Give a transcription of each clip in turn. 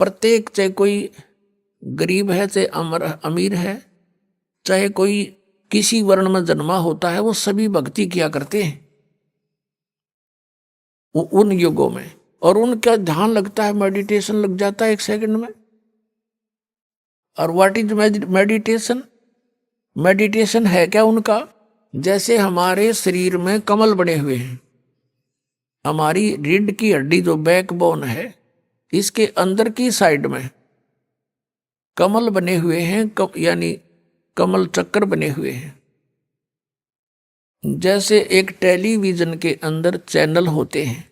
प्रत्येक, चाहे कोई गरीब है चाहे अमीर है, चाहे कोई किसी वर्ण में जन्मा होता है, वो सभी भक्ति किया करते हैं उन युगों में। और उनका ध्यान लगता है, मेडिटेशन लग जाता है 1 सेकंड में। और व्हाट इज मेडिटेशन? मेडिटेशन है क्या उनका? जैसे हमारे शरीर में कमल बने हुए हैं, हमारी रीढ़ की हड्डी जो बैकबोन है, इसके अंदर की साइड में कमल बने हुए हैं, यानी कमल चक्कर बने हुए हैं। जैसे एक टेलीविजन के अंदर चैनल होते हैं,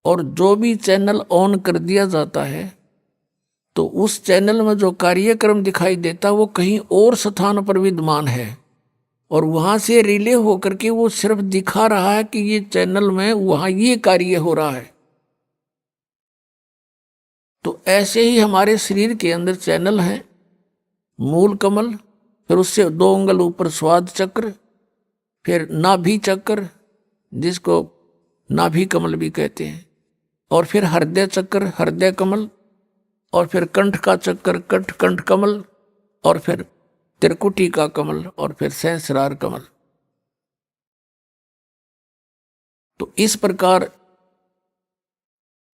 और जो भी चैनल ऑन कर दिया जाता है तो उस चैनल में जो कार्यक्रम दिखाई देता वो कहीं और स्थान पर विद्यमान है, और वहां से रिले होकर के वो सिर्फ दिखा रहा है कि ये चैनल में वहां ये कार्य हो रहा है। तो ऐसे ही हमारे शरीर के अंदर चैनल हैं, मूल कमल, फिर उससे 2 अंगुल ऊपर स्वाद चक्र, फिर नाभि चक्र जिसको नाभि कमल भी कहते हैं, और फिर हृदय चक्र, हृदय कमल, और फिर कंठ का चक्कर, कंठ कमल, और फिर त्रिकुटी का कमल, और फिर सहस्रार कमल। तो इस प्रकार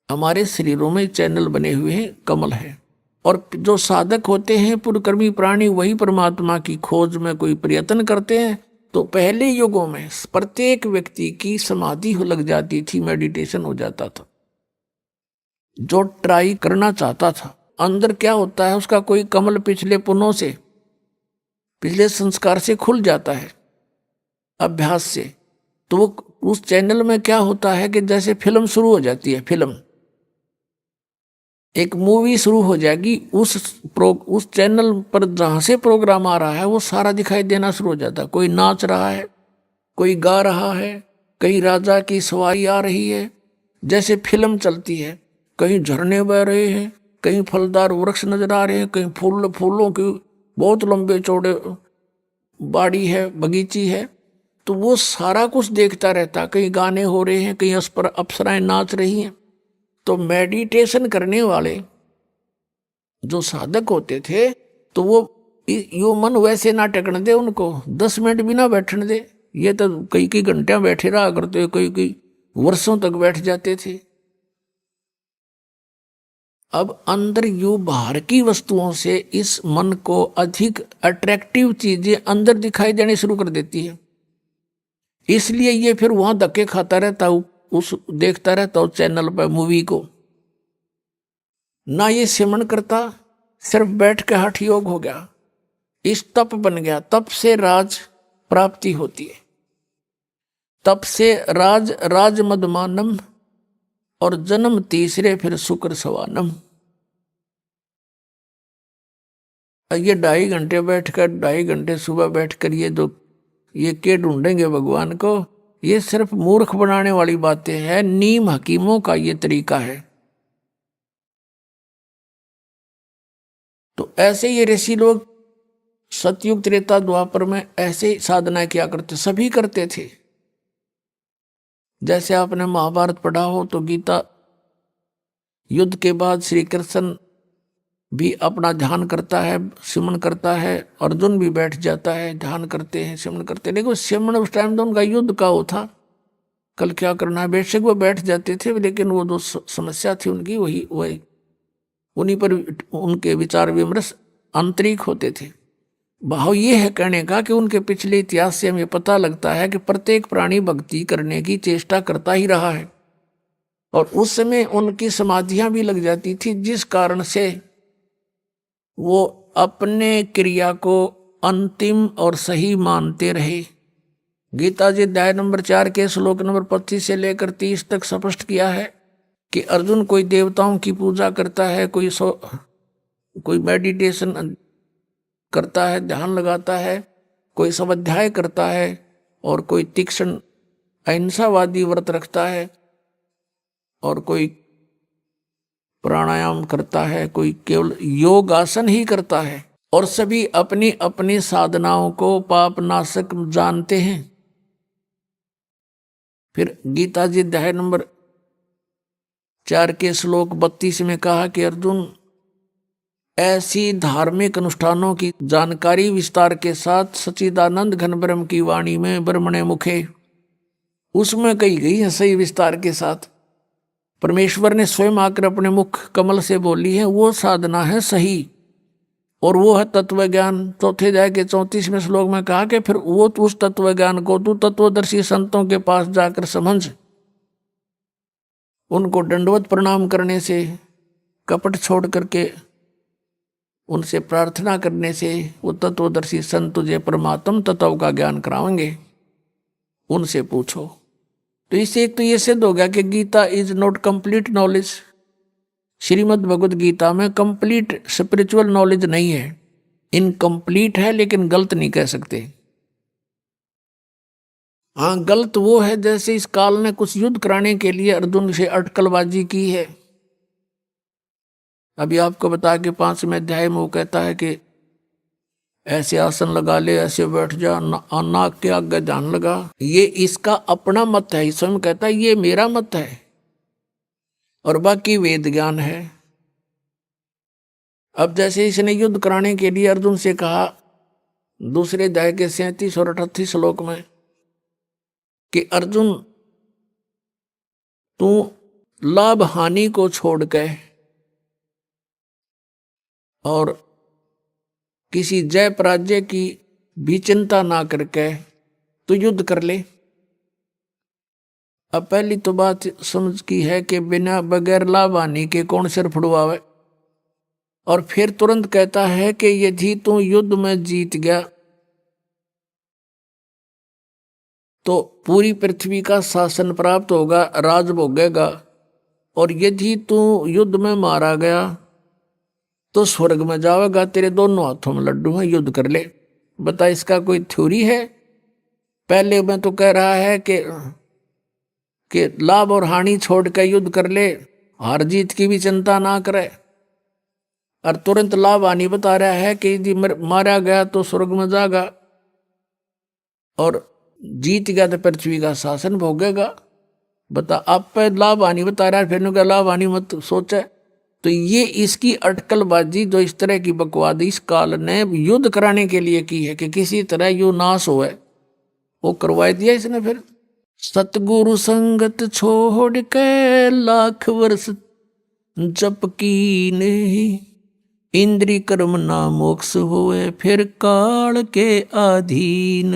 हमारे शरीरों में चैनल बने हुए हैं, कमल है। और जो साधक होते हैं, पुरकर्मी प्राणी, वही परमात्मा की खोज में कोई प्रयत्न करते हैं। तो पहले युगों में प्रत्येक व्यक्ति की समाधि लग जाती थी, मेडिटेशन हो जाता था। जो ट्राई करना चाहता था, अंदर क्या होता है, उसका कोई कमल पिछले पुनों से, पिछले संस्कार से खुल जाता है अभ्यास से। तो वो उस चैनल में क्या होता है कि जैसे फिल्म शुरू हो जाती है, फिल्म, एक मूवी शुरू हो जाएगी, उस चैनल पर जहां से प्रोग्राम आ रहा है वो सारा दिखाई देना शुरू हो जाता है। कोई नाच रहा है, कोई गा रहा है, कहीं राजा की सवारी आ रही है, जैसे फिल्म चलती है। कहीं झरने बह रहे हैं, कहीं फलदार वृक्ष नजर आ रहे हैं, कहीं फूलों की बहुत लंबे चौड़े बाड़ी है, बगीची है। तो वो सारा कुछ देखता रहता, कहीं गाने हो रहे हैं, कहीं अप्सराएं नाच रही हैं। तो मेडिटेशन करने वाले जो साधक होते थे, तो वो यो मन वैसे ना टेकने दे उनको, 10 मिनट भी ना बैठने दे। ये तो कई घंटे बैठे रहा करते, कई वर्षों तक बैठ जाते थे। अब अंदर यू बाहर की वस्तुओं से इस मन को अधिक अट्रैक्टिव चीजें अंदर दिखाई देनी शुरू कर देती है। इसलिए ये फिर वहां धक्के खाता रहता, उस देखता रहता उस चैनल पर मूवी को। ना ये सिमरन करता, सिर्फ बैठ के हठ योग हो गया, इस तप बन गया। तप से राज प्राप्ति होती है, तप से राज मदमानम, और जन्म तीसरे फिर शुक्र सवानम। ये 2.5 घंटे बैठकर, 2.5 घंटे सुबह बैठकर ये के ढूंढेंगे भगवान को, ये सिर्फ मूर्ख बनाने वाली बातें हैं। नीम हकीमों का ये तरीका है। तो ऐसे ये ऋषि लोग सतयुग त्रेता द्वापर में ऐसे साधना किया करते, सभी करते थे। जैसे आपने महाभारत पढ़ा हो तो गीता युद्ध के बाद श्री कृष्ण भी अपना ध्यान करता है, सिमरन करता है, अर्जुन भी बैठ जाता है, ध्यान करते हैं, सिमरन करते हैं। लेकिन सिमरन उस टाइम तो उनका युद्ध का वो था, कल क्या करना है, बेशक वो बैठ जाते थे, लेकिन वो जो समस्या थी उनकी वही उन्हीं पर उनके विचार विमर्श आंतरिक होते थे। भाव ये है कहने का कि उनके पिछले इतिहास से हमें पता लगता है कि प्रत्येक प्राणी भक्ति करने की चेष्टा करता ही रहा है, और उस समय उनकी समाधियां भी लग जाती थी, जिस कारण से वो अपने क्रिया को अंतिम और सही मानते रहे। गीता जी अध्याय नंबर 4 के श्लोक नंबर 25 से लेकर 30 तक स्पष्ट किया है कि अर्जुन कोई देवताओं की पूजा करता है, कोई मेडिटेशन करता है, ध्यान लगाता है, कोई स्वाध्याय करता है, और कोई तीक्ष्ण अहिंसावादी व्रत रखता है, और कोई प्राणायाम करता है, कोई केवल योग आसन ही करता है। और सभी अपनी अपनी साधनाओं को पाप नाशक जानते हैं। फिर गीता जी अध्याय नंबर 4 के श्लोक 32 में कहा कि अर्जुन, ऐसी धार्मिक अनुष्ठानों की जानकारी विस्तार के साथ सच्चिदानंद घन ब्रह्म की वाणी में ब्रह्मणे मुखे, उसमें कही गई है सही विस्तार के साथ। परमेश्वर ने स्वयं आकर अपने मुख कमल से बोली है, वो साधना है सही, और वो है तत्व ज्ञान। चौथे अध्याय के 34वें श्लोक में कहा कि फिर वो उस तत्व ज्ञान को तू तत्वदर्शी संतों के पास जाकर समझ, उनको दंडवत प्रणाम करने से, कपट छोड़ करके उनसे प्रार्थना करने से वो तत्वदर्शी संत तुझे परमात्म तत्व का ज्ञान कराएंगे, उनसे पूछो। तो इससे एक तो ये सिद्ध हो गया कि Gita is not complete knowledge. Shrimad Bhagavad Gita में कंप्लीट स्पिरिचुअल नॉलेज नहीं है, इनकम्प्लीट है, लेकिन गलत नहीं कह सकते। हाँ, गलत वो है जैसे इस काल ने कुछ युद्ध कराने के लिए अर्जुन से अटकलबाजी की है। अभी आपको बता के 5वें अध्याय में वो कहता है कि ऐसे आसन लगा ले, ऐसे बैठ जा, नाक के आगे ध्यान लगा। ये इसका अपना मत है, स्वयं कहता है ये मेरा मत है, और बाकी वेद ज्ञान है। अब जैसे इसने युद्ध कराने के लिए अर्जुन से कहा दूसरे अध्याय के 37 और 38 श्लोक में कि अर्जुन, तू लाभ हानि को छोड़ के और किसी जय पराजय की भी चिंता ना करके तू युद्ध कर ले। अब पहली तो बात समझ की है कि बिना बगैर लाभ हानि के कौन सिर फुड़वावे, और फिर तुरंत कहता है कि यदि तू युद्ध में जीत गया तो पूरी पृथ्वी का शासन प्राप्त होगा, राज भोगेगा, और यदि तू युद्ध में मारा गया तो स्वर्ग में जाएगा, तेरे दोनों हाथों में लड्डू हैं, युद्ध कर ले। बता, इसका कोई थ्योरी है? पहले मैं तो कह रहा है कि लाभ और हानि छोड़ कर युद्ध कर ले, हार जीत की भी चिंता ना करे, और तुरंत लाभ हानि बता रहा है कि यदि मारा गया तो स्वर्ग में जाएगा, और जीत गया तो पृथ्वी का शासन भोगेगा। बता, आप पे लाभ हानि बता रहा है, फिर क्या लाभ हानि मत सोचे। तो ये इसकी अटकलबाजी जो इस तरह की बकवाद इस काल ने युद्ध कराने के लिए की है कि किसी तरह यू नाश हो, वो करवा दिया इसने। फिर सतगुरु संगत छोड़ के लाख वर्ष जप की नहीं, इंद्री कर्म ना मोक्ष होए फिर काल के अधीन।